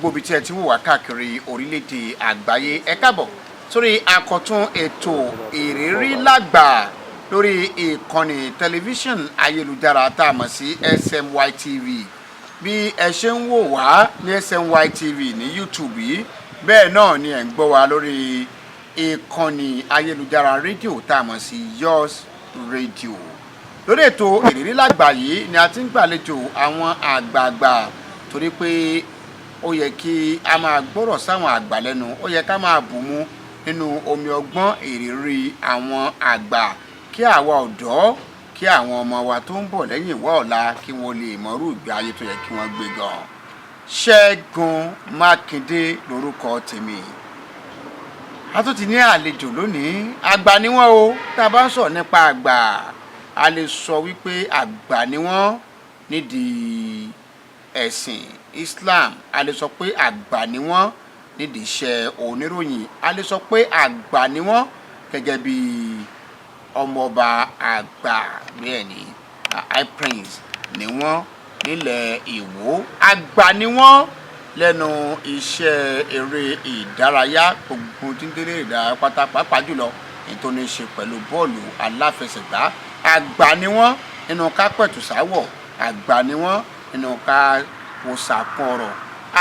gbogbo ibi tí ẹ ti wò wá káàkiri orílẹ̀-èdè àgbáyé ẹ káàbọ̀ sórí àkọ́tún ètò ìrírí lágbà lórí ìkànnì tẹlifíṣàn ayélujára tá a mọ̀ sí SMY TV bí ẹ ṣe ń wò wá ní SMY TV ní YouTube yìí bẹ́ẹ̀ náà ni ẹ̀ ń gbọ́ wá lórí ìkànnì ayélujára rédíò tá a mọ̀ sí Yours Radio lórí ètò ìrírí lágbà yìí ni a ti ń gbàlejò àwọn àgbààgbà torí pé ó yẹ kí a máa gbọ́rọ̀ sáwọn àgbà lẹ́nu ó yẹ ká máa bù mu nínú omi ọgbọ́n ìrírí àwọn àgbà kí àwa ọ̀dọ́ kí àwọn ọmọ wa tó ń bọ̀ lẹ́yìn ìwà ọ̀la kí wọ́n lè mọ̀rú ìgbé ayé tó yẹ kí wọ́n gbé gan. Ṣẹ́gun Mákindé lórúkọ tèmi. A tún ti ní àlejò lónìí àgbà ni wọ́n o tá a bá ń sọ̀rọ̀ nípa àgbà a lè sọ wípé àgbà ni wọ́n nídìí ẹ̀sìn Islam a lè sọ pé àgbà ni wọ́n nídìí iṣẹ́ oníròyìn a lè sọ pé àgbà ni wọ́n gẹ́gẹ́ bí ọmọọba àgbà bẹ́ẹ̀ ni high prince ni wọ́n nílẹ̀ Ìwó àgbà ni wọ́n lẹ́nu iṣẹ́ eré ìdárayá gbogbo tí ń délé ìdárayá pátápátá jùlọ èyí tó ní í ṣe pẹ̀lú bọ́ọ̀lù aláfẹsẹ̀gbá àgbà ni wọ́n nínú ká pẹ̀tù sáwọ̀ àgbà ni wọ́n nínú ká wòsàkun ọ̀rọ̀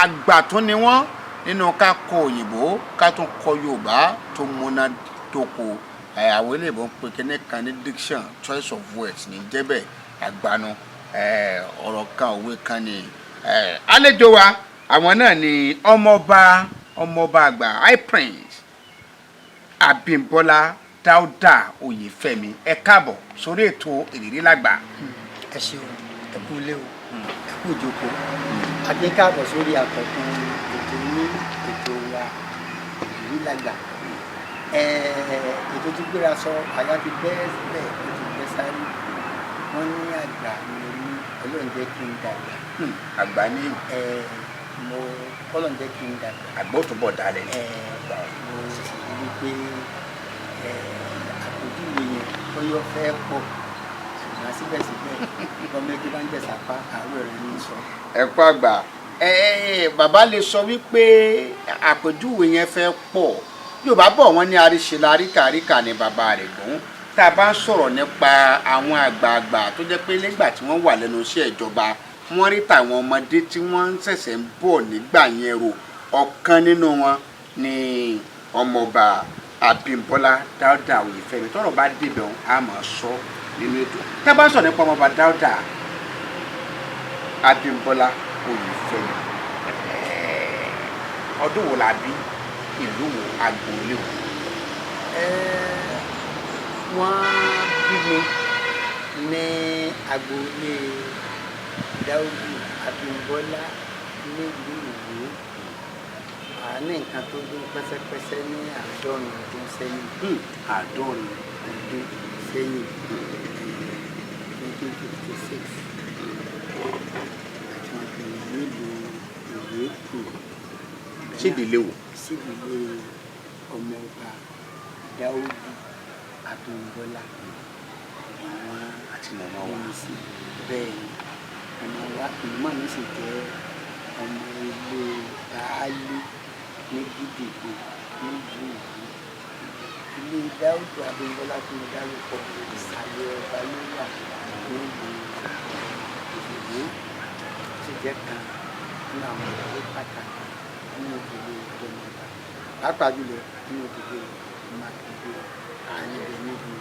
àgbà tún ni wọ́n nínú ká kọ òyìnbó ká tún kọ Yorùbá tó múná dóko àwọn eléyìí ń pe kíní kan ní diction choice of words ní jẹ́bẹ̀ àgbàánu ọ̀rọ̀ kan òwe kan ní àlejò wa àwọn náà ni ọmọọba àgbà high prince Abímbọ́lá Dáúdà Oyèfẹ́mi ẹ káàbọ̀ sórí ètò ìrírí lágbà. ẹ ṣeun ẹ kú ilé o ẹ kú ìjókòó a gbé káàbọ̀ sórí àkọ́tún ètò ní ètò wa ìrírí lágbà ètò tó gbéra sọ àyà ti bẹ́ẹ̀ sílẹ̀ ó ti bẹ́ sáré wọ́n ní àgbà ní Ọlọ́run jẹ́ kí n dàgbà. àgbà ní mo Ọlọ́run jẹ́ kí n dàgbà. àgbà ó túbọ̀ dalẹ̀ ní. mo sì rí i pé àpèjúwe yẹn bóyá fẹ́ pọ̀ ṣùgbọ́n síbẹ̀síbẹ̀ ọmọ ẹgbẹ́ bá ń jẹ̀sà pa àárọ̀ rẹ̀ ní sọ. ẹ̀kọ́ àgbà bàbá lè sọ wípé àpèjúwe yẹn fẹ́ pọ̀ Yorùbá bọ̀ wọ́n ní àríṣe la ríkàríkà ní bàbá rẹ̀ gùn tá a bá ń sọ̀rọ̀ nípa àwọn àgbààgbà tó jẹ́ pé nígbà tí wọ́n wà lẹ́nu iṣẹ́ ìjọba wọ́n rí tàwọn ọmọdé tí wọ́n ń ṣẹ̀ṣẹ̀ ń bọ̀ nígbà yẹn rò ọ̀kan nínú wọn ni ọmọọba Abímbọ́lá Dáúdà Oyèfẹ́mi tọ́rọ̀ bá débẹ̀ wọn a máa sọ nínú ètò tá a bá ń sọ̀rọ̀ nípa ọmọọba Dáúdà Abímbọ́lá Oyèfẹ́mi ọdún wo la bí ìlú wo agboolé wo. wọ́n bí mi ní agboolé Dáúdù Abímbọ́lá nílùú Ìwó ní nǹkan tó dún pẹ́sẹ́pẹ́sẹ́ ní 50 ọdún sẹ́yìn. 50 ọdún sẹ́yìn 1956 àti wọn fi nílùú Ìwó kù. sídìílé wo. sídìílé ọmọọba Dáúdù Abímbọ́lá àwọn àti màmá wa. sí bẹ́ẹ̀ ni ọmọ wa ìmọ̀ mi sì jẹ́ ọmọ ilé baálé ní Gídìgbò nílùú Ìwó. ilé Dáúdù Abímbọ́lá tí mo dárúkọ ìsàlẹ̀ ọba ló wà nílùú Ìwó sì jẹ́ kan nínú àwọn ìwé pàtàkì nínú ìdílé ìjọba pàápàá jùlọ nínú ìdílé Mákindé àárín ibẹ̀ níbi.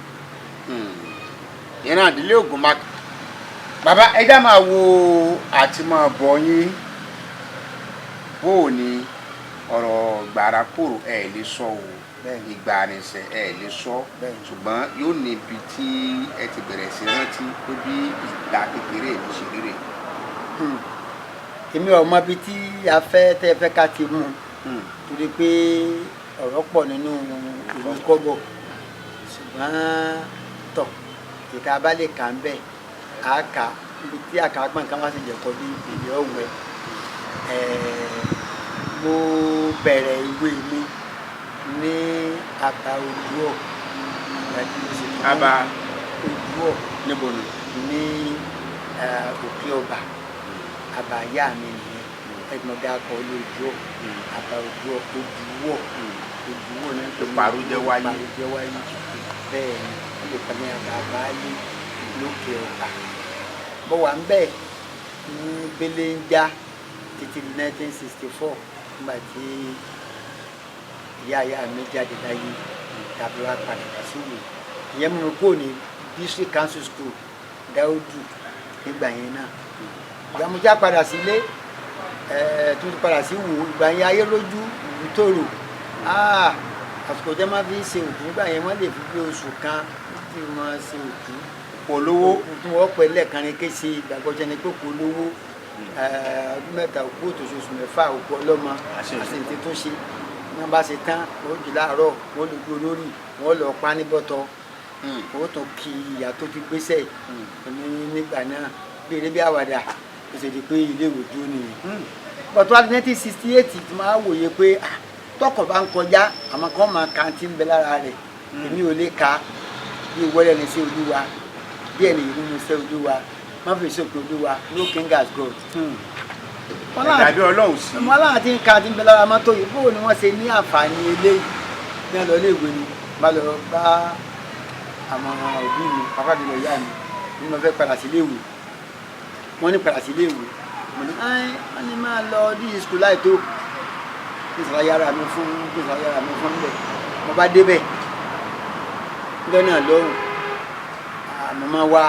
ìran ìdílé Ògún Mákindé. bàbá ẹja máa wo àti máa bọ̀ yín bó o ní ọ̀rọ̀ gbàràkòrò ẹ̀ lè sọ o ìgbà àrìnsẹ̀ ẹ̀ lè sọ ṣùgbọ́n yóò níbi tí ẹ ti bẹ̀rẹ̀ sí rántí pé bí ìgbà kékeré mi ṣe rírè. èmi ò mọ ibi tí a fẹ́ tẹ́ fẹ́ ká ti mú torí pé ọ̀rọ̀ pọ̀ nínú ìlú kọ́bọ̀ ṣùgbọ́n tọ̀ ìta bá lè kà ń bẹ̀ á kà ibi tí àkàgbọ̀n kan wá sí jẹ̀kọ́ bí ìyẹ́ ọ̀wẹ́ mo bẹ̀rẹ̀ ìwé mi ní aba Odùọ̀ aba Odùọ̀ níbo ni ní òkè ọba àbáyá mi nìyẹn ẹ̀gbọ́n akọ olójú àbá ojú ojúwọ̀ náà tó Ìparujẹ́ wáyé. bẹ́ẹ̀ ni wọ́n lè pa ní àbáálé lókè ọ̀tà mo wà ń bẹ̀ ní Belenja títí di 1964 nígbà tí ìyá mi jáde láyé tàbí wá padà wá sí ìwé ìyẹn mú mi kúrò ní district council school Dáúdù nígbà yẹn náà ìgbà mo já padà sílé tó ti padà sí wò ìgbà yẹn ayé lójú ìlú tòrò àsìkò jẹ́ máa fi ṣe òkú nígbà yẹn wọ́n lè fi bí oṣù kan tí wọ́n ṣe òkú polówó tí wọ́n pẹ́ lẹ́ẹ̀kan ní kéṣe ìgbàgbọ́jẹ́ ni pé polówó ọdún mẹ́ta òkú òtòṣoṣù mẹ́fà òkú ọlọ́mọ àṣeyìntì tó ṣe wọ́n bá ṣe tán wọ́n jù láàárọ̀ wọ́n lè gbé olórí wọ́n lọ pa ní bọ́tọ̀ wọ́n tún kí ìyá tó ti gbéṣẹ́ nígbà náà bí eré bí àwàdà ó ṣe di pé ilé ìwé dúró nìyẹn bọ́tọ̀ wá 1968 tí máa wòye pé tọkọ̀ bá ń kọjá àmọ́ kan máa ka ti ń bẹ lára rẹ̀ èmi ò lè ka bí ìwọ́lẹ̀ ní sí olúwa bí ẹni ìlú ní sí olúwa má fi sókè olúwa no king as God. ìdàbí ọlọ́run sí. wọn láwọn ti ń ka ti ń bẹ lára mọ́tò yìí bóun ni wọ́n ṣe ní àǹfààní eléyìí ní ọ̀lọ́ iléèwé ni bá lọ bá àwọn òbí mi pàápàá jùlọ ìyá mi ní mo fẹ́ padà sí iléèwé wọ́n ní padà sí iléèwé mo ní wọ́n ní máa lọ dí school láì tó ìsọ̀rọ̀ yára mi fún bẹ́ẹ̀ mo bá débẹ̀ níjọ́ náà lọ́rùn àmọ́ wa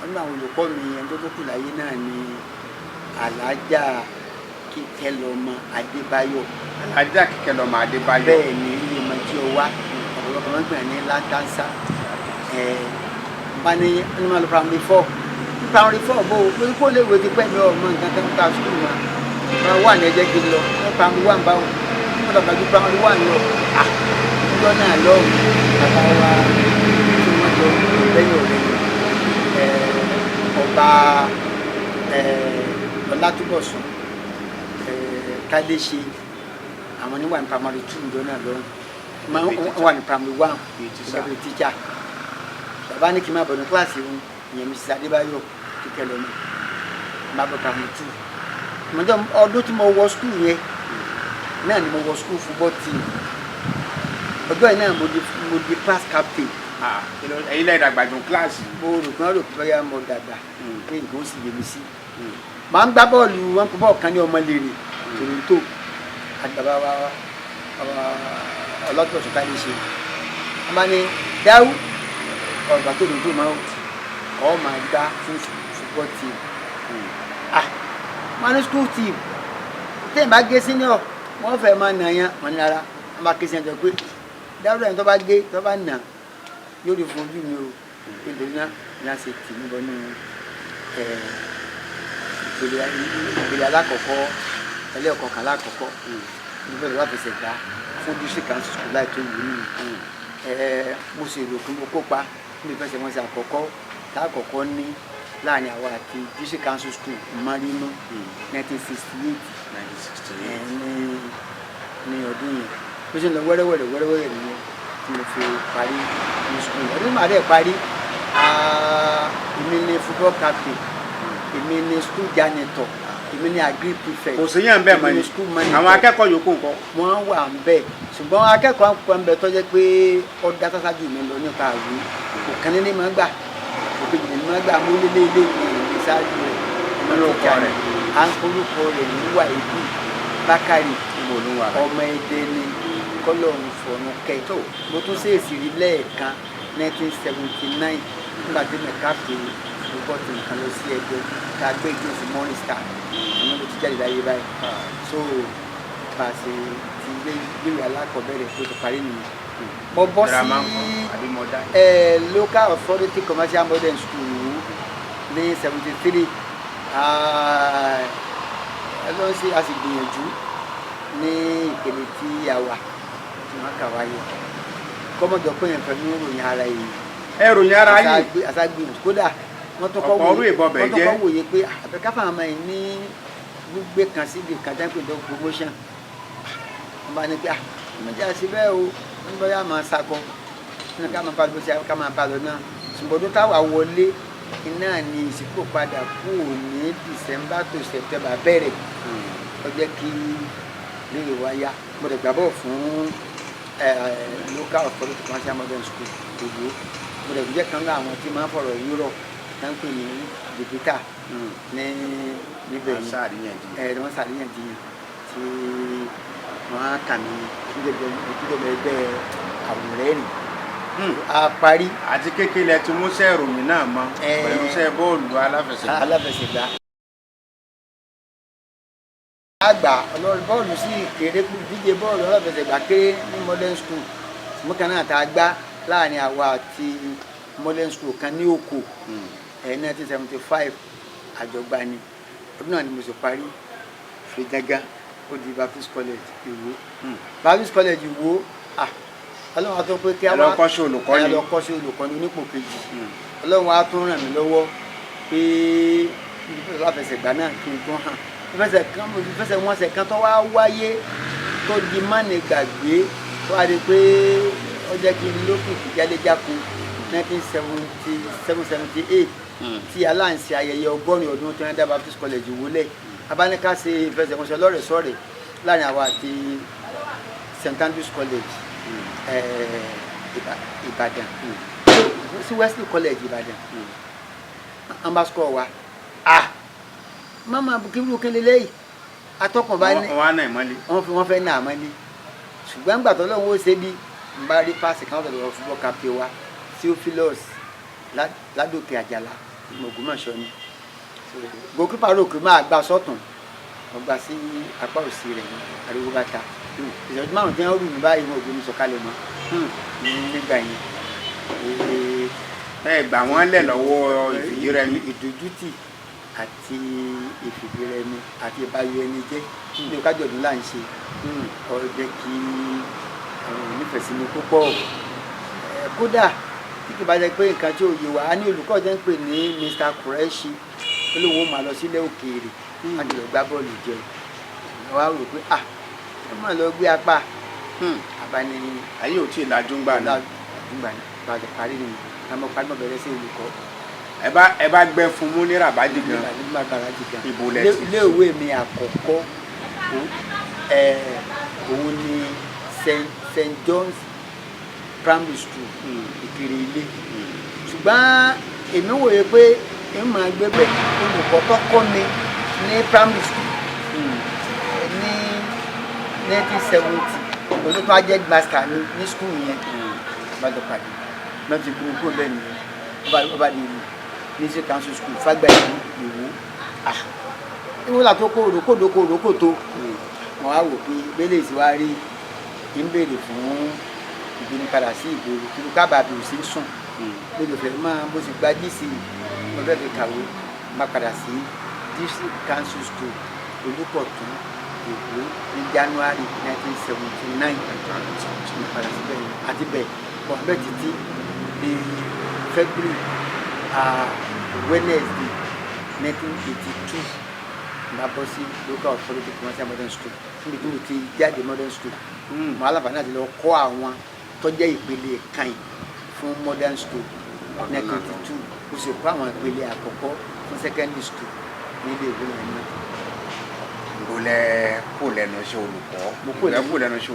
ọdún àwọn olùkọ́ mi ẹni tó kù láyé náà ni Alájà Kíkẹ́lọmọ Adébáyọ̀. Alájà Kíkẹ́lọmọ Adébáyọ̀. bẹ́ẹ̀ ni ilé mọ̀tí ọwá ọ̀pọ̀lọpọ̀ wọn gbìyànjú ní látàǹsà wọn ní animal primary 4 primary 4 bó lórí kó léwu ti pẹ́ mi ọmọ nǹkan tó ń ta sukùl wọn wà ní ẹjẹ́ kí n lọ primary 1 báwọn wọ́n dàgbà ju primary 1 lọ níjọ́ náà lọ́wọ́ bàbá wa tí wọ́n jọ lẹ́yìn ọ̀rẹ́ ọba Ọlátúbọ̀sún Tádéṣe àwọn níwà ní primary 2 níjọ́ náà lọ́wọ́ wọ́n wà ní primary 1 ìgbàgbé tíjà bàbá ní kí n máa bọ̀ ní kíláàsì òun ìyẹn Mrs. Adébáyọ̀ Kíkẹ́lọmọ máa bọ̀ primary 2 ọdún tí mo wọ skul yẹn náà ni mo wọ skul football team ọjọ́ yìí náà mo di class captain. ẹ̀yin lẹ́yìn dàgbà jù kíláàsì. mo rò pé wọ́n rò pé bóyá mo dàgbà pé nǹkan ó sì yé mi sí. màá ń gbá bọ́ọ̀lù wọn kó bọ́ọ̀ kan ní Ọmọlérè Toronto àgbàbá wa Ọlátúbọ̀sún Tádéṣe wọ́n bá ní Dáú ọ̀gbà tó Toronto máa gbá fún football team. wọ́n ní school team tẹ́yìn bá gé senior wọ́n fẹ́ máa nà yan wọ́n ní ara wọ́n bá ké sí ẹjọ́ pé Dáúdà yẹn tó bá gé tó bá nà yóò rí fún ojú mi o nítorí náà ní a ṣe tì níbọn ní ìpele alákọ̀ọ́kọ́ ẹlẹ́ọ̀kọ̀ọ̀kan alákọ̀ọ́kọ́ níbẹ̀ lọ́wọ́ fẹsẹ̀ gbá fún district council school láì tó wù mí mo sì rò pé mo kópa níbi fẹsẹ̀ wọn ṣe àkọ́kọ́ láàkọ́kọ́ ní láàrin àwa àti district council school Marino 1968 ní ọdún yẹn bó ṣe ń lọ wẹ́rẹ́wẹ́rẹ́ nìyẹn tí mo fi parí ní school ọdún màá dẹ̀ parí èmi ní football captain èmi ní school janitor èmi ní agri prefect kò sí yàn bẹ́ẹ̀ mọ́ ni àwọn akẹ́kọ̀ọ́ yòókù nǹkan. wọ́n wà ń bẹ̀ ṣùgbọ́n akẹ́kọ̀ọ́ kan ń bẹ tó jẹ́ pé ó dá sásájú mi lọ nípa àwí òkan ní máa gbà òkèjì ní máa gbà mú lélé ilé ìwé ṣáájú rẹ̀ orúkọ rẹ̀ níwà ìlú Bákàrí ọmọ Ẹdẹ ni kọ́lọ́ọ̀nù fọ̀nù kẹ́tọ́ mo tún ṣèèṣì rí lẹ́ẹ̀kan 1979 nígbà tí mẹ́ka pé mo bọ́ ti nǹkan lọ sí Ẹdẹ ká gbé ìgbésí Morning Star àwọn ló ti jáde láyé báyìí so bá a ṣe ti gbéwé alákọ̀ọ́bẹ̀rẹ̀ tó ti parí nìyẹn. mo bọ́ sí local authority commercial modern school ní 73 ẹ lọ sí a sì gbìyànjú ní ìpele tí a wà tí wọ́n kà wáyé kọ́mọ̀jọ pé yẹn fẹ́ ní ròyìn ara yìí. ẹ ròyìn ara yìí. àṣàgbìyànjú kódà wọ́n tó kọ́ wòye pé àbẹ̀káfà àmọ́ yìí ní gbígbé kan síbi kàtà pé tó promotion wọ́n bá ní pé àmọ́jà sí bẹ́ẹ̀ o wọ́n bá yà máa sakọ ní ká máa bá lọ sí ká máa bá lọ náà ṣùgbọ́n tó táwa wọlé iná ni ìsìnkú padà kú ní December to September bẹ̀rẹ̀ ó jẹ́ kí líle wa yá mo lè gbàbọ̀ fún local authority commercial modern school Ìwó mo lè jẹ́ kan náà àwọn tí máa ń fọ̀rọ̀ yúrọ̀ tá ń pè ní dèbítà ní níbẹ̀ yìí wọ́n ṣàríyànjiyàn tí wọ́n á kà mí ìdílé ẹgbẹ́ àwòrán a parí. àti kékeré tí mo ṣe ìròyìn náà mọ pẹ̀lú ṣe bọ́ọ̀lù aláfẹsẹ̀gbá. àgbà ọlọ́run bọ́ọ̀lù sí kéré díje bọ́ọ̀lù aláfẹsẹ̀gbá kéré ní modern school mọ́kàn náà tá a gbá láàrin àwa àti modern school kan ní Òkò 1975 àjọgbá ni ọdún náà ni mo sì parí fìdágá ó di Baptist College Ìwó Baptist College Ìwó ọlọ́run á tó pé kí a wá lọ́kọ́ṣe olùkọ́ni onípò kejì ọlọ́run á tún ràn mí lọ́wọ́ pé aláfẹsẹ̀gbá náà kí n tún hàn ìfẹsẹ̀wọnsẹ̀ kan tó wá wáyé tó di mánì gbàgbé tó wá di pé ó jẹ́ kí n lókìkí jáde-jáko 1977-78 tí aláǹsì ayẹyẹ ọgọ́rin ọdún tó ń dá Baptist College wọlé abáníká ṣe ìfẹsẹ̀wọnsẹ̀ lọ́rẹ̀ẹ́sọ̀rẹ̀ láàrin àwa àti St Andrews College Ìbàdàn sí Wesley College Ìbàdàn ambassador wa mama bukiru kele lẹ́yìn atọ́kùn bá ní wọ́n fẹ́ náà mọ́lé ṣùgbọ́n gbà tó lọ́wọ́ ṣe bí n bá rí páàsì kan lọ́wọ́ fúnbọ́ kápẹ́ wa Theophilus Ládòkè Àjàlá Ògbómọ̀ṣọ́ ni gòkìpá rògbò máa gba sọ́tún wọ́n gba sí apá òsì rẹ̀ ní ariwo bàtà ìṣẹ́jú márùn-ún tí wọ́n rù mí báyìí wọ́n ògbómi sọ̀kalẹ̀ mọ́ nígbà yẹn. ẹ gbà wọ́n lẹ̀ lọ́wọ́ ìfìdírẹmi. ìdójútì àti ìfìdírẹmi àti ìbáyọ ẹni jẹ́ ní kájọ̀dún là ń ṣe ó jẹ́ kí àwọn onífẹ̀ẹ́ sí mi púpọ̀ kódà tí kì bá jẹ́ pé nǹkan tí ò yé wa á ní olùkọ́ jẹ́ ń pè ní Mr. Kureshi olówó máa lọ sílẹ̀ òkèèrè láti lọ gbá bọ́ọ̀lù jẹ wá rò pé ẹ máa lọ gbé apá abáni ayé ò tí ì lajú ńgbà náà bàjẹ́ parí ni àmọ́ parí mọ́ bẹ̀rẹ̀ sí olùkọ́. ẹ bá gbẹ fún mú ní Ràbájì gan ìbò lẹ́tì. ilé ìwé mi àkọ́kọ́ òun ni St. John's Primary School Ìkirè Ilé ṣùgbọ́n èmi wòye pé èmi máa gbé bẹ́ẹ̀ olùkọ́ tó kọ́ mi ní primary school ní 1970 olùkọ́ ajẹ́ master ní school yẹn bàjọ́ pàdé náà ti kúrò kúrò bẹ́ẹ̀ nìyẹn ọba di ní ṣe council school Fágbà Ìwó ìwó là tó kó òrókòtó wọn á wò pé bẹ́lẹ̀ ìsíwárí ń béèrè fún ìgbéni padà sí ìgboro kí ló kábàbí ò sí sùn lójú fẹ́ máa bó ti gba dc mo fẹ́ fi kàwé má padà sí district council school Olúkọ̀tún Èkó ní January 1979 mo padà síbẹ̀ àti bẹ́ẹ̀ bọ̀ bẹ́ẹ̀ títí ní February Wednesday 1982 ma bọ́ sí local authority commercial modern school níbi tí mo ti jáde modern school mo alábàá náà ti lọ kọ́ àwọn tó jẹ́ ìpele kan fún modern school 1982 ó sì kọ́ àwọn ìpele àkọ́kọ́ fún secondary school nílé ìwé yẹn náà. ìbòlẹ̀ kò lẹ́nu iṣẹ́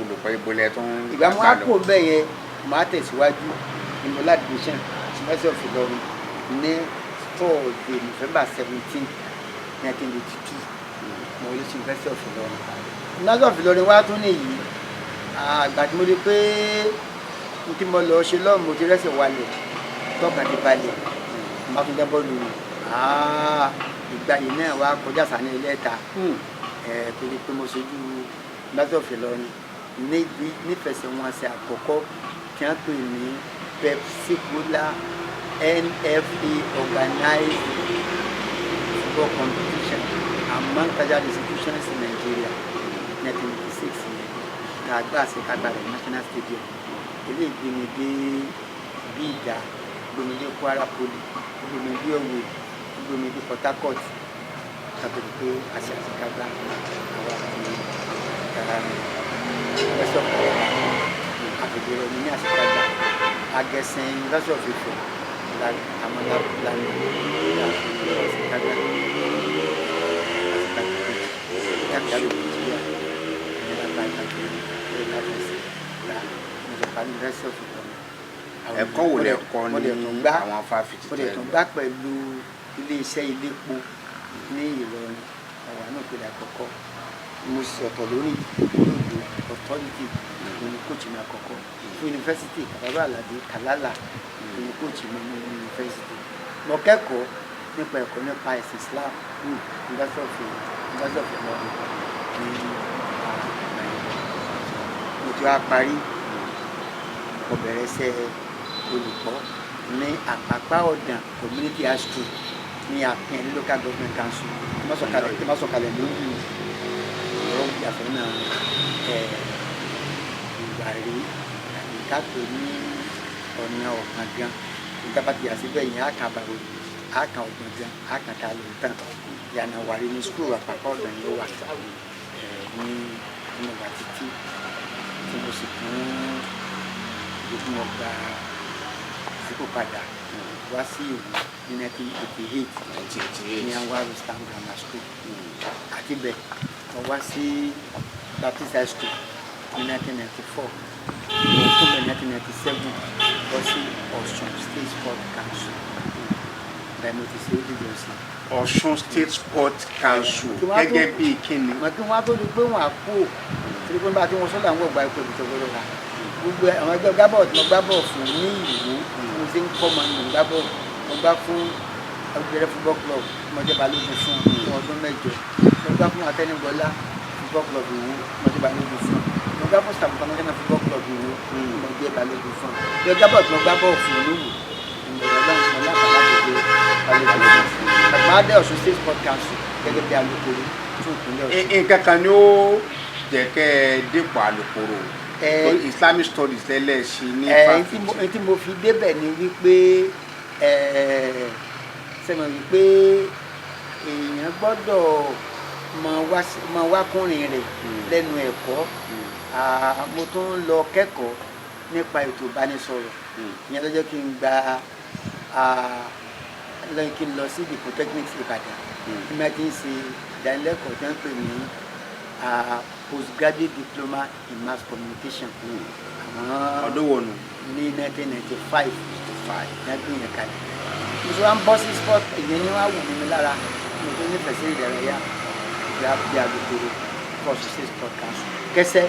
olùkọ́ ìbòlẹ̀ tó ń gbà lọ. ìgbà mo á kó bẹ́ẹ̀ yẹn màá tẹ̀síwájú ìmọ̀lá admission University of Ilorin ní Thursday November 17 1982 mo lè ṣe University of Ilorin. University of Ilorin wá tún nìyí àgbà tí mo rí pé n tí mo lọ ṣe lọ́ọ̀ mo ti rẹ́sẹ̀ wálẹ̀ tọ́kàn ti balẹ̀ má tún jábọ́ lu ìgbà yìí náà wá kọjá sàní ilé ẹ̀ta torí pé mo ṣojú University of Ilorin nífẹsẹ̀wọnsẹ̀ àkọ́kọ́ tí wọ́n pè ní Pepsi-Cola NFA organized football competition among tertiary institutions in Nigeria 1986 ní àgbà àṣekágbá rẹ̀ National Stadium ilé ìgbìmọ̀dé bí ìdá ìgbìmọ̀dé Kwara Poly ìgbìmọ̀dé Òwò ìgbìmọ̀dé Port Harcourt kàtòkè pé àṣẹ àṣekágbá àwọn àti ẹ̀sọ́kọ̀ àgbègbè rẹ̀ ní àṣekágbá Agẹ̀sìn University of Ife àwọn lànà àṣekágbá. jákèjádò Nàìjíríà ní lápá ìtàkùn lórí láfẹsẹ̀ gbà mo lè parí University of Ilorin. ẹ̀kọ́ wo lẹ kọ́ ní àwọn fáfitì mo lè tún gbá pẹ̀lú ilé-iṣẹ́ iléepo ní Ìlọrin àwọn náà pèlè àkọ́kọ́ mo sì ọ̀tọ̀ lórí olóògbé authority ní kóòtù mi àkọ́kọ́ fún yunifásitì Bàbá Àlàdé Kàlálà ní kóòtù mi ní yunifásitì mo kẹ́kọ̀ọ́ nípa ẹ̀kọ́ nípa ẹ̀sìn Islam ní University of Ilorin ní mo ti wá parí mo bẹ̀rẹ̀ iṣẹ́ olùkọ́ ní Àpápá Ọ̀dàn community high school ní Àpín local government council tí wọ́n sọ̀kalẹ̀ lórí ọ̀rọ̀ ìyàsọ́nà Ìwàrí ìkápẹ́ ní ọ̀nà Ọ̀gbọ̀ngàn nígbà tí àṣìbẹ̀ yẹn àkàbàrò àkàn Ọ̀gbọ̀ngàn àkàn kalẹ̀ tán ìyànà Ìwàrí ní school Àpápá Ọ̀dàn ló wà ní ìmọ̀gbà títí tí mo sì tún ìgbìmọ̀ gba sípò padà wá sí Ìwó ní 1988 ní Anwar Islam Grammar School àti bẹ́ẹ̀ mo wá sí Baptist High School ní 1994 ní October 1997 lọ sí Ọ̀ṣun State Sport Council bẹ́ẹ̀ mo ti ṣe é dìbò sí. Ọ̀ṣun State Sport Council gẹ́gẹ́ bí kíni. mo kí wọ́n á tó di pé wọ́n á kú torí pé bá a ti wọn sọ́dọ̀ àwọn ọgbà ẹ̀kọ́ ìbùtọ̀ gbọ́dọ̀ rà gbogbo àwọn ẹgbẹ́ gbábọ̀ tí mo gbábọ̀ fún ní Ìwó mo ti ń kọ́ ma mo gbábọ̀ mo gbá fún Ọ̀gbẹ̀rẹ̀ football club mo jẹ́ balógun fún ọdún 8 mo gbá fún Atẹnigbọlá football club Ìwó mo jẹ́ balógun fún mo gbá fún Sàmùtàmọ́kẹ́nà football club Ìwó mo jẹ́ balógun fún ẹgbẹ́ gbábọ̀ tí mo gbábọ̀ fún olówó àgbàdẹ Ọ̀ṣun State Sport Council gẹ́gẹ́ bí alukoro fún ìpínlẹ̀ Ọ̀ṣun. nǹkan kan ni ó jẹ́ kẹ́ ẹ dépò alukoro Islamic studies lẹ́lẹ́sì ní fáfitì. tí mo fi débẹ̀ ni wípé sẹ́mi wípé èèyàn gbọ́dọ̀ mọ wákùnrin rẹ̀ lẹ́nu ẹ̀kọ́ mo tún lọ kẹ́kọ̀ọ́ nípa ètò ìbánisọ̀rọ̀ ìyẹn ló jẹ́ kí n gba lẹ́yìn kí n lọ sí the Polytechnic Ìbàdàn tí wọ́n ti ń ṣe ìdánilẹ́kọ̀ọ́ tí wọ́n ń pè ní postgraduate diploma in mass communication. ọdún wo nù. ní 1995 1995 yẹn kalẹ̀. mo sọ wá ń bọ́ sí sport ìyẹn ni wọ́n á wù mí lára mo tó nífẹ̀ẹ́ sí ìdárayá ìyá bí alukoro for Ọ̀ṣun Sport Council kẹsẹ́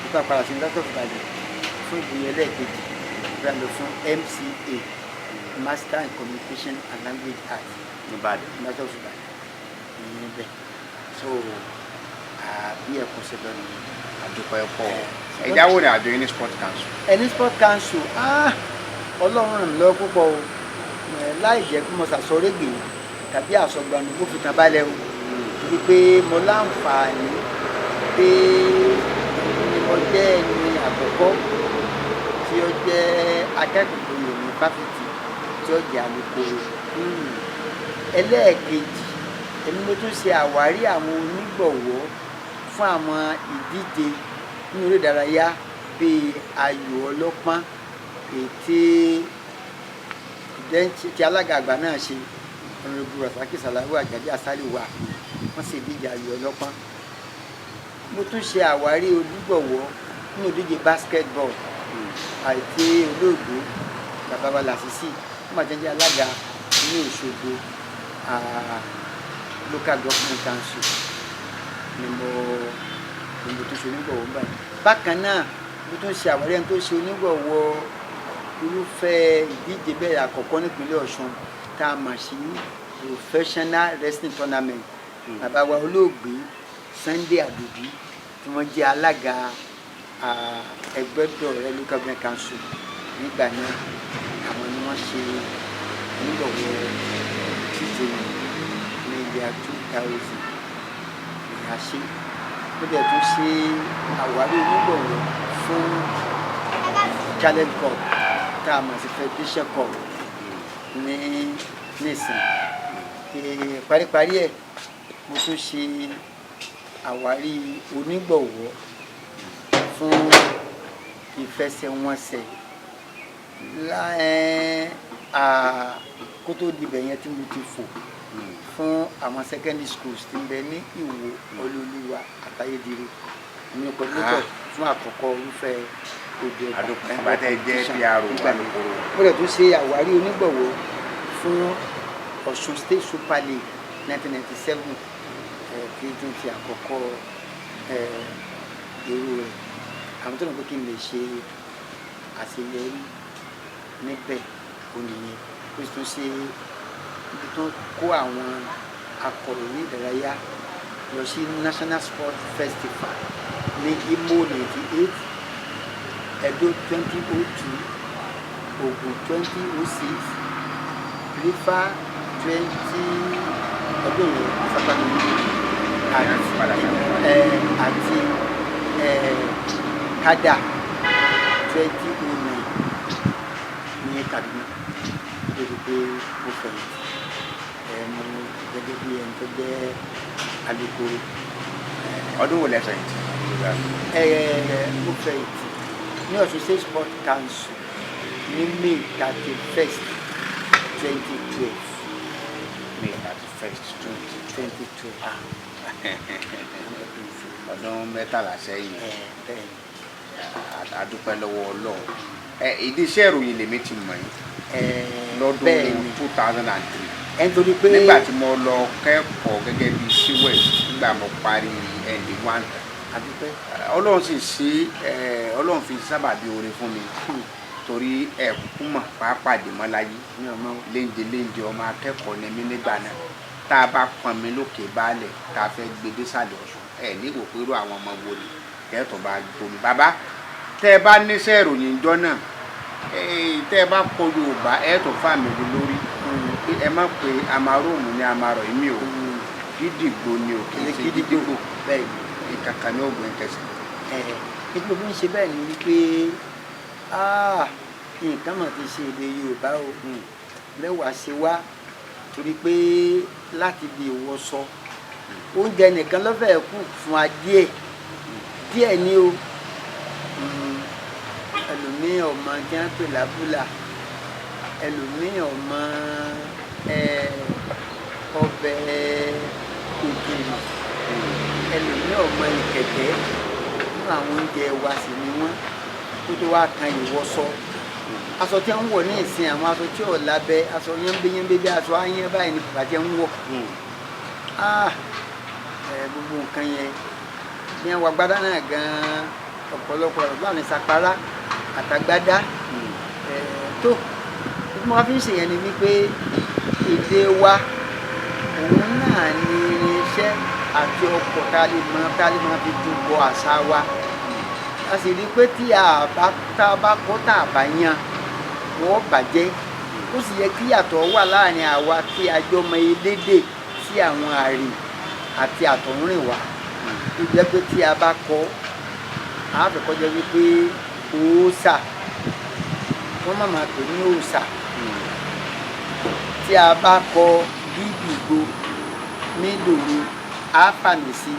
nípa padà sí University of Ibadan fún ìgbìyànjú ẹlẹ́ẹ̀kejì ìgbà lọ fún MCA Master in Communication and Language Arts Ìbàdàn University of Ibadan níbẹ̀ so bí ẹ̀kọ́ ṣe lọ nìyẹn. àdúpọ̀ ẹ̀kọ́ ẹ̀yáwó ni àjọ yín ní Sport Council. ẹni Sport Council Ọlọ́run ràn mí lọ́wọ́ púpọ̀ o láì jẹ́ kí mo ṣàṣọrégbè tàbí àṣọgbànú kó fi tàn balẹ̀ o torí pé mo láǹfààní pé mo jẹ́ ẹni àkọ́kọ́ tí ó jẹ́ akẹ́kọ̀ọ́ gboyè ní fáfitì tí ó jẹ́ alukoro. ẹlẹ́ẹ̀kejì èmi mo tún ṣe àwárí àwọn onígbọ̀wọ́ fún àwọn ìdíje ní eré ìdárayá bíi ayò ọlọ́pọ́n tí alága àgbà náà ṣe ọ̀nàrẹ́bù Rasaki Salawu Àjàdí Asálì wà wọ́n sì díje ayò ọlọ́pọ́n. mo tún ṣe àwárí onígbọ̀wọ́ nínú ìdíje basketball àti olóògbé bàbá wa Lásìsì wọ́n máa jẹ́ alága ní Òṣogbo local government council ni mo tún ṣe onígbọ̀wọ́ ń báyìí. bákan náà mo tún ṣe àwárí ẹni tó ṣe onígbọ̀wọ́ irúfẹ́ ìdíje bẹ́ẹ̀ àkọ́kọ́ nípínlẹ̀ Ọ̀ṣun tá a mọ̀ sí professional wrestling tournament bàbá wa olóògbé Sunday Adobi tí wọ́n jẹ́ alága Ẹgbẹ́dọ̀rẹ́ local government council nígbà náà àwọn ni wọ́n ṣe onígbọ̀wọ́ ìdíje ní ilẹ̀ 2000 ìyá ṣe ó dẹ̀ tún ṣe àwárí onígbọ̀wọ́ fún challenge cup tá a mọ̀ sí federation cup ní nísìn paríparí ẹ̀ mo tún ṣe àwárí onígbọ̀wọ́ fún ìfẹsẹ̀wọnsẹ̀ kó tó dibẹ̀ yẹn tí mo ti fò fún àwọn secondary schools tí ń bẹ ní Ìwó Olúluwa àtayédire ní coordinator fún àkọ́kọ́ irúfẹ́ òde ọba mo rẹ̀ tún ṣe àwárí onígbọ̀wọ́ fún Ọ̀ṣun State Super League 1997 kí n tún ti àkọ́kọ́ irú rẹ̀ àwọn tó ń pè kí n lè ṣe àṣeyọrí níbẹ̀ ònìyẹn ó sì tún ṣe ibi tó kó àwọn akọ̀ròyìn ìdárayá lọ sí National Sport Festival ní Imo 98 Edo 2002 Ogun 2006 Rifa 20 ọdún yẹn sábàmì àti Kada 2009 ní Kaduna lórí pé mo fẹ̀yìntì mo gẹ́gẹ́ bí ẹni tó jẹ́ alukoro. ọdún wo lẹ́sẹ̀ mo fẹ̀yìntì ní Ọ̀ṣun State Sport Council ní May 31st 2012. May 31st 2012. ọdún mẹ́tàlá sẹ́yìn àdúpẹ́ lọ́wọ́ Ọlọ́run. ìdí iṣẹ́ ìròyìn lèmi ti mọ̀ yín lọ́dún 2003 nítorí pé nígbà tí mo lọ kẹ́kọ̀ọ́ gẹ́gẹ́ bí CWES nígbà mo parí ND1 àdúpẹ́ Ọlọ́run sì sí Ọlọ́run fi sábàbí oore fún mi torí ẹ̀kú mọ̀ pàápàdé mọ́ láyé léńjẹ ọmọ akẹ́kọ̀ọ́ ni mí nígbà náà tá a bá pọn mi lókè baálẹ̀ tá a fẹ́ gbé dé sàlẹ̀ Ọ̀ṣun níwò pé irú àwọn ọmọ wo ni kẹ́tọ̀ bá gbomi bàbá tẹ́ ẹ bá níṣẹ́ ìròyìn ìjọ náà tẹ́ ẹ bá kọ Yorùbá tó fà mí lórí ẹ má pé amaróòmù ní amarọ̀ èmi ò Gídígbò ni ò kì í ṣe Gídígbò bẹ́ẹ̀ ìkàkà ní ògùn ìkẹsẹ̀. nígbà bí ń ṣe bẹ́ẹ̀ ni wípé nǹkan mọ̀ ti ṣe èdè Yorùbá o mẹ́wàá ṣe wá torí pé láti bí ìwọṣọ oúnjẹ nìkan lọ́fẹ̀ẹ́ kù fún wa díẹ̀ ni o ẹlòmíì ọmọ tí wọ́n pè lábúlà ẹlòmíì ọmọ ọbẹ̀ ògìrì ẹlòmíì ọmọ ìkẹ̀kẹ́ nínú àwọn oúnjẹ wa sì ni wọ́n kó tó wá kan ìwọṣọ aṣọ tí wọ́n ń wọ̀ ní ìsìn àwọn aṣọ tí ò lábẹ́ aṣọ yánbéyánbé bí aṣọ ayán báyìí ni bàbá jẹ́ ń wọ̀ gbogbo nǹkan yẹn ní àwọn agbádá náà gan-an ọ̀pọ̀lọpọ̀ ọ̀gbọ́n ní sapara àtàgbádá tó bí wọ́n fi ń ṣèyẹn ni wípé èdè wa òun náà ní irinṣẹ́ àti ọkọ̀ tá a lè máa fi dùbọ̀ àṣà wa a sì rí i pé tí a bá kọ́ tá a bá yan wọ́n bàjẹ́ ó sì yẹ kí yàtọ̀ wà láàrin àwa tí a jọ mọ elédè sí àwọn àrè àti àtọ̀húnrìnwá tó jẹ́ pé tí a bá kọ́ a fẹ́ kọjá wípé òòṣà wọ́n má máa pè ní òòṣà tí a bá kọ Gídígbò mídòrò á fàmì sí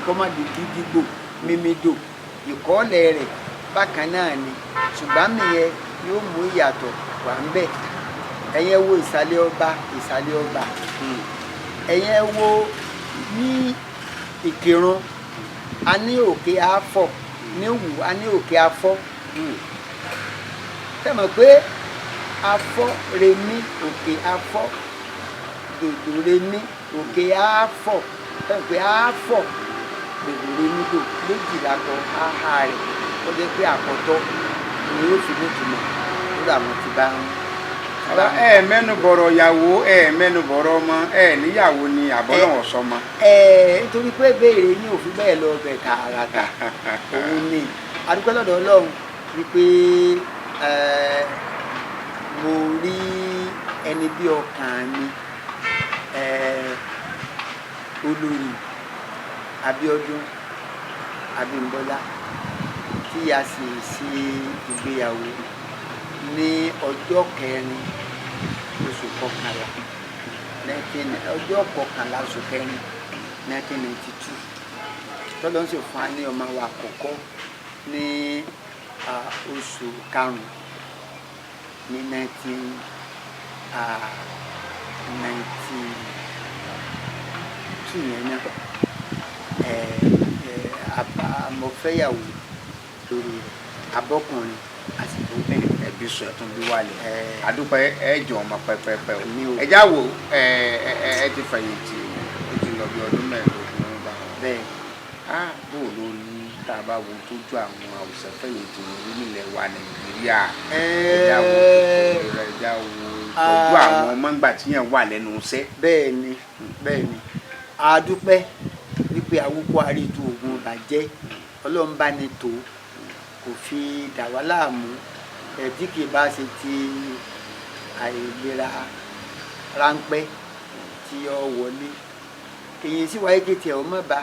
kọ́mọ̀dé Gídígbò mímídò ìkọ́lẹ̀ rẹ̀ bákan náà ni ṣùgbọ́n mi yẹn yóò mú ìyàtọ̀ wà ń bẹ̀ ẹ̀yẹn wo ìsàlẹ̀ ọba ẹ̀yẹn wo ní Ìkìrun a ní òkè Afọ̀ ní Òwú a ní òkè Afọ̀ tẹ̀mọ̀ pé Afọ̀ Remi òkè Afọ̀ dòdò Remi òkè Afọ̀ tẹ̀mọ̀ pé Afọ̀ dòdò Remi dò méjìlá kan áhà rẹ̀ ó jẹ́ pé àkọ́tọ́ ni ó fi nítumọ̀ lórí àwọn tí bá ń. mẹ́nu bọ̀rọ̀ ìyàwó mẹ́nu bọ̀rọ̀ ọmọ níyàwó ni àbọ̀lọ́wọ̀ sọmọ. nítorí pé béèrè yín ò fi bẹ́ẹ̀ lọ bẹ̀ tààràtà òun ni adúpẹ́ lọ́dọ̀ Ọlọ́run wípé mo rí ẹni bí ọkàn mi Olórí Abíọ́dún Abímbọ́lá tí a sì ṣe ìgbéyàwó ní ọjọ́ kẹrin oṣù kọkànlá ọjọ́ kọkànlá oṣù kẹrin 1992 tọ́lọ́ ń sì fún wa ní ọmọ wa àkọ́kọ́ ní oṣù karùn-ún ní 92 yẹn náà mo fẹ́yàwó lórí abọ́kùnrin àsìkò ẹbí sọ ẹtún bí wà lẹ àdúpẹ́ ẹ jọ ọmọ pẹpẹpẹ o ẹjá wo ẹ ti fẹ̀yìntì ó ti lọ bí ọdún mẹ́ẹ̀ẹ́dógún nígbà bẹ́ẹ̀ bó o ló ní tá a bá wo tójú àwọn àwòsàn fẹ̀yìntì wọn nílẹ̀ wa Nàìjíríà ẹjá wo ẹjá wo tọ́jú àwọn ọmọ ńgbà tí yẹn wà lẹ́nu iṣẹ́. bẹ́ẹ̀ ni àdúpẹ́ wípé àwòkọ́ àrídù oògùn bàjẹ́ Ọlọ́run bá ní tó kò fi dà wá láàmú tí kì í bá ṣe ti àìlera ráńpẹ́ tí ó wọlé èyí sì wáyé kété ẹ̀ ọmọ bá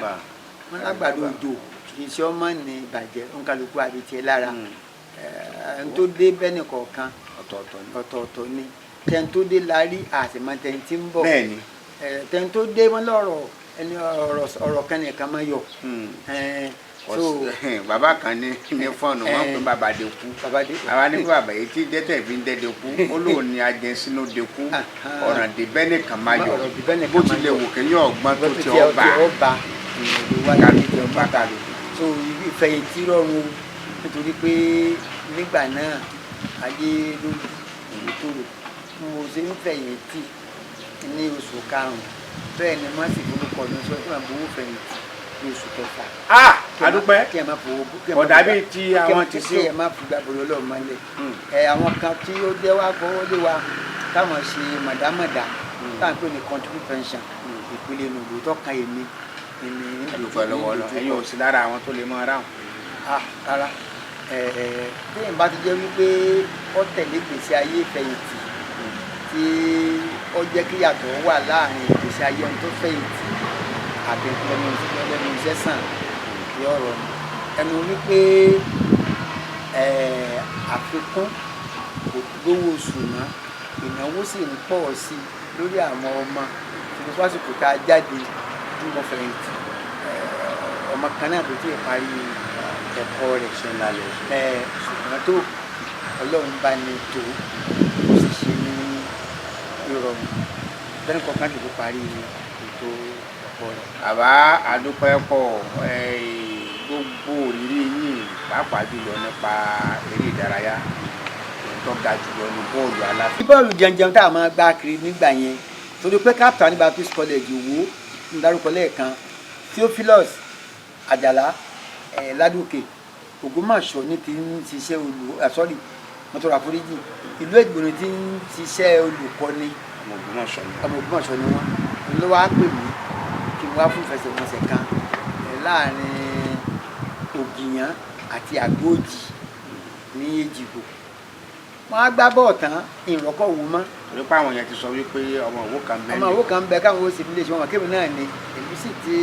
wọn lágbàdo òjò kì í ṣe ọmọ ní ìbàjẹ́ òǹkàlùkù àbètì ẹ̀ lára ẹni tó dé bẹ́ẹ̀nì kọ̀ọ̀kan ọ̀tọ̀ọ̀tọ̀ ni tẹ́ni tó dé la rí àtìmọ́ tẹ́ni tí ń bọ̀ tẹ́ni tó dé wọn lọ́rọ̀ ẹni ọ̀rọ̀ kan nìkan máa yọ. Bàbá kan ní fọ́ọ̀nù wọn pé bàbá de kú bàbá ní bàbá yìí tí dẹ́tẹ̀ fi ń dẹ́ de kú ó lóun ní ajẹ́sínú de kú ọ̀ràn dìbẹ́ nìkan máa yọ bó tilẹ̀ wò kéèyàn ọgbọ́n tó ti ọba kàlù. so ìfẹ̀yìntì rọrùn nítorí pé nígbà náà ayé lójú ìtòrò mo ṣe ń fẹ̀yìntì ní oṣù karùn-ún bẹ́ẹ̀ ni wọ́n sì forúkọ ní sọ fún àbúrò fẹ̀yìntì ní oṣù kẹfà. adúpẹ́ kí ẹ má fowó ọ̀dà bíi ti àwọn ti sí. kí ẹ má fi gbàgbọ́ lọ́wọ́ mọ́lẹ̀. àwọn kan tí ó jẹ́ wá gbọ́wọ́ lé wa táwọn ṣe màdámàdá táwọn pè ní contribute pension ìpele nùgbò tó kan èmi. adúpẹ́ lọ́wọ́ lọ ẹ̀yin ò sí lára àwọn tó lè mọ ara wọn. rárá téèyàn bá ti jẹ́ wípé ó tẹ̀lé gbèsè ayé fẹ̀yìntì tí ó jẹ́ kí yàtọ̀ wà láàrin gbèsè ayé ẹni tó fẹ̀yìntì àti lẹ́nu iṣẹ́ sàn ní ọ̀rọ̀ ẹnu wípé àfikún kò gbówó oṣù mọ́ ìnáwó sì ń pọ̀ sí lórí àwọn ọmọ tuntun fásitì tá a jáde bí mo fẹ̀yìntì ọmọ kan náà tó ti parí ẹ̀kọ́ rẹ̀ ṣùgbọ́n tó Ọlọ́run bá ní tó ó sì ṣe ní ìrọ̀rùn lẹ́nu kọ̀ọ̀kan tó parí ètò ẹ̀kọ́ rẹ̀. Àbá àdúpẹ́ pọ̀ gbogbo òrírí yìí pàápàá jùlọ nípa eré ìdárayá tó ga jùlọ ní bọ́ọ̀lù aláfẹ́. bọ́ọ̀lù jẹunjẹun tá a máa gbá kiri nígbà yẹn torí pé captain ní Baptist College Ìwó ń dárúkọ lẹ́ẹ̀kan Theophilus Àjàlá Ládòkè Ògbómọ̀ṣọ́ ní ti ń ṣiṣẹ́ mọ́tòrò àforíjì ìlú Ègbòrò ti ń ṣiṣẹ́ olùkọ́ni ọmọ Ògbómọ̀ṣọ́ ni wọ́n ló wá pè mí kí n wá fún ìfẹsẹ̀wọnsẹ̀ kan láàrin Ògìyàn àti Àgbòjì ní Èjìgbò wọ́n á gbá bọ́ọ̀ tán ìrọ́kọ̀ wò mọ́. torí pé àwọn yẹn ti sọ wípé ọmọ òwò kan bẹ́ẹ̀ ọmọ òwò kan bẹ́ẹ̀ káwọn ó sì fi lè ṣe wọn kébì náà ni èmi sì ti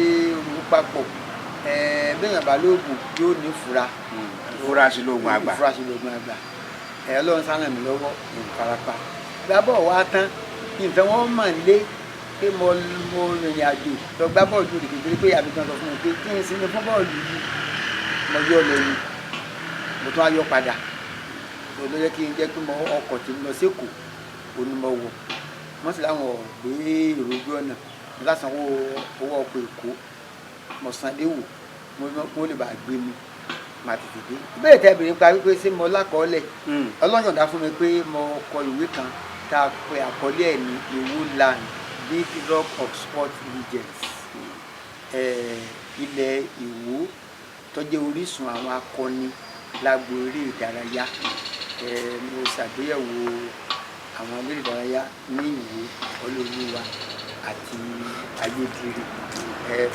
rú papọ̀ bẹ́ẹ̀yàn bá lóògùn yóò ní fura. ìfurasí lóògùn àgbà. Ọlọ́run sáà ràn mí lọ́wọ́ ìfarapa. gbá bọ́ọ̀ wá tán ìfẹ́ wọn mọ̀ lé pé mo rìnrìn àjò lọ gbá bọ́ọ̀lù òdìgbò torí pé àbíkan sọ fún mi pé kí n sinmi fún bọ́ọ̀lù yìí mo yọ lẹ́yìn mo tún á yọ padà ló yẹ kí n jẹ́ pé ọkọ̀ tí mo lọ sí Èkó onímọ̀ wọ̀ wọ́n sì láwọn gbé èrò ojú ọ̀nà lásán owó ọkọ̀ Èkó mo san léwò mo lè bá gbé mi má tètè dé. ìbéèrè tẹ́ bèrè pa wípé ṣé mo lákọọ́lẹ̀ ọlọ́yọ̀dá fún mi pé mo kọ ìwé kan tá a pe àkọlé ẹ̀ ní Ìwó land Big Rock of Sport Legends ilẹ̀ Ìwó tó jẹ́ orísun àwọn akọni lágbo eré ìdárayá mo ṣàgbéyẹ̀wò àwọn eré ìdárayá ní Ìwó Olúwa àti Ayédèrè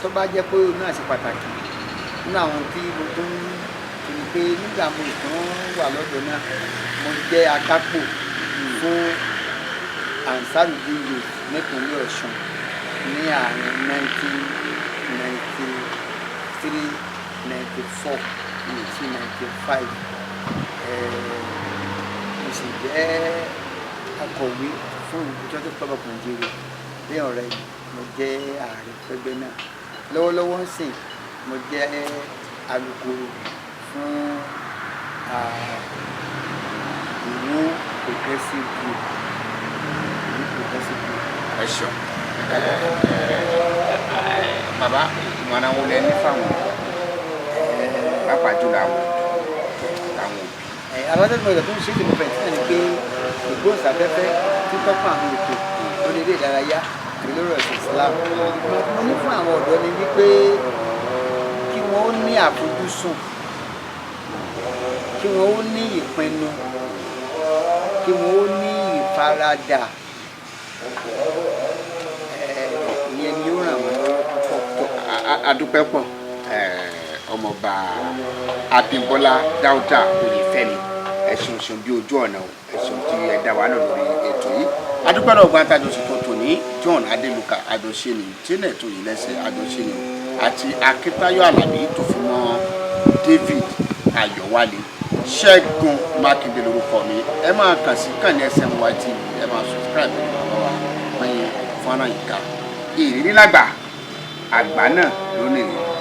tó bá jẹ́ pé náà ṣe pàtàkì nínú àwọn tí mo tún ní pé nígbà mo tún wà lọ́dọ̀ náà mo jẹ́ akápò fún Ansarudeen Youth nípínlẹ̀ Ọ̀ṣun ní àárín 1993-94 sí 95 mo sì jẹ́ akọ̀wé fún Ìjọba Club of Nigeria bí ọ̀rẹ́ yìí mo jẹ́ ààrẹ fẹ́gbẹ́ náà lọ́wọ́lọ́wọ́ ń sìn mo jẹ́ alukoro fún Ìwó Progressive Group ẹ ṣọ bàbá ìmọ̀ràn wo lẹ ní fáwọn pàápàá jùlọ àwọn òbí. àwọn tó ń gbọ́dọ̀ tó ń ṣe é lè fẹ̀yìntì náà ni pé ìgbóhùnsáfẹ́fẹ́ títọ́pọ̀ àwọn ètò lórí eré ìdárayá àti lórí ẹ̀sìn Islam. mo ní fún àwọn ọ̀dọ́ ni wípé kí wọ́n ó ní àfojúsùn, kí wọ́n ó ní ìpinnu, kí wọ́n ó ní ìfaradà. Ìyẹn ni ó ràn wọ́n lọ́wọ́ púpọ̀. adúpẹ́ pọ̀ ọmọọba Abímbọ́lá Dáúdà Oyèfẹ́mi ẹ̀sùn ṣùn bí ojú ọ̀nà ẹ̀sùn tí ẹ dá wa náà lórí ètò yìí. adúpẹ́ náà gbọ́n àtàjọsí tó tò ní John Adéluka Adóṣeni tílẹ̀ tó yìí lẹ́sẹ̀ Adóṣeni àti Akíntayọ̀ Àlàbí tó fi mọ́ David Ayọ̀wálé. Ṣẹ́gun Mákindé lórúkọ mi. Ẹ máa kàn sí kàn ní SMY TV, ẹ máa subscribe ní bàbá wa wọ́n yẹn fọ́nrán yìí ká. Ìrírí lágbà àgbà náà ló nìyí.